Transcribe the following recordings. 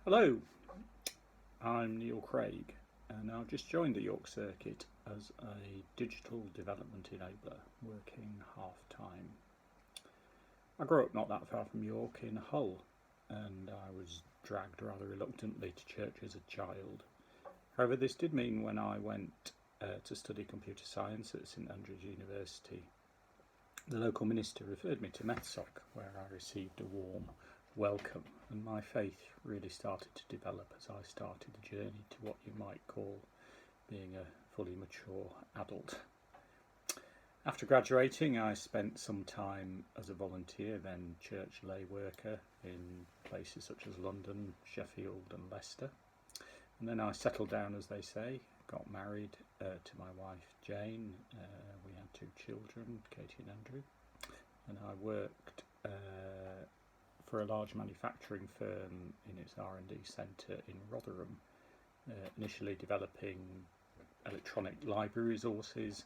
Hello, I'm Neil Craig, and I've just joined the York Circuit as a digital development enabler, working half-time. I grew up not that far from York in Hull, and I was dragged rather reluctantly to church as a child. However, this did mean when I went to study computer science at St Andrews University, the local minister referred me to Methodist, where I received a warm welcome, and my faith really started to develop as I started the journey to what you might call being a fully mature adult. After graduating, I spent some time as a volunteer, then church lay worker in places such as London, Sheffield and Leicester. And then I settled down, as they say, got married to my wife Jane. We had two children, Katie and Andrew, and I worked for a large manufacturing firm in its R&D centre in Rotherham, initially developing electronic library resources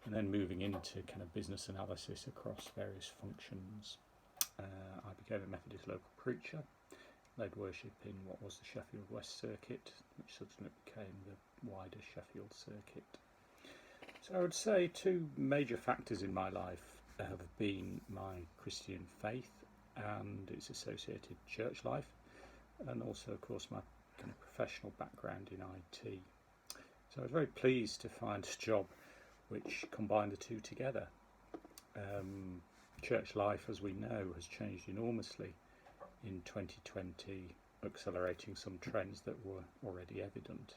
and then moving into kind of business analysis across various functions. I became a Methodist local preacher, led worship in what was the Sheffield West Circuit, which subsequently became the wider Sheffield Circuit. So I would say two major factors in my life have been my Christian faith and its associated church life, and also of course my kind of professional background in IT. So I was very pleased to find a job which combined the two together. Church life, as we know, has changed enormously in 2020, accelerating some trends that were already evident.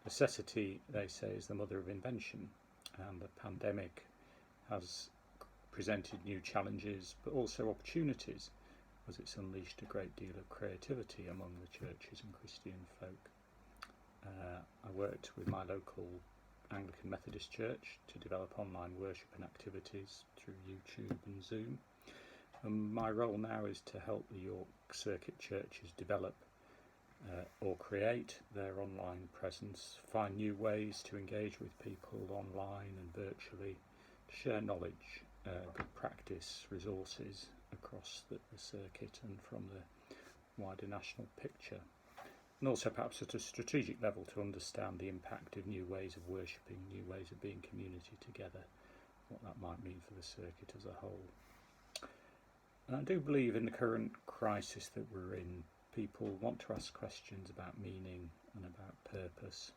Necessity, they say, is the mother of invention, and the pandemic has presented new challenges but also opportunities, as it's unleashed a great deal of creativity among the churches and Christian folk. I worked with my local Anglican Methodist church to develop online worship and activities through YouTube and Zoom. And my role now is to help the York Circuit churches develop or create their online presence, find new ways to engage with people online and virtually, to share knowledge, good practice, resources across the circuit and from the wider national picture. And also perhaps at a strategic level to understand the impact of new ways of worshipping, new ways of being community together, what that might mean for the circuit as a whole. And I do believe in the current crisis that we're in, people want to ask questions about meaning and about purpose.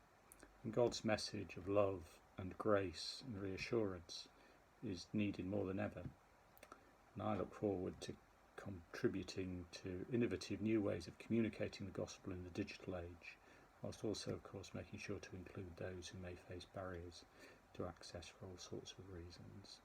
And God's message of love and grace and reassurance is needed more than ever. And I look forward to contributing to innovative new ways of communicating the gospel in the digital age, whilst also of course making sure to include those who may face barriers to access for all sorts of reasons.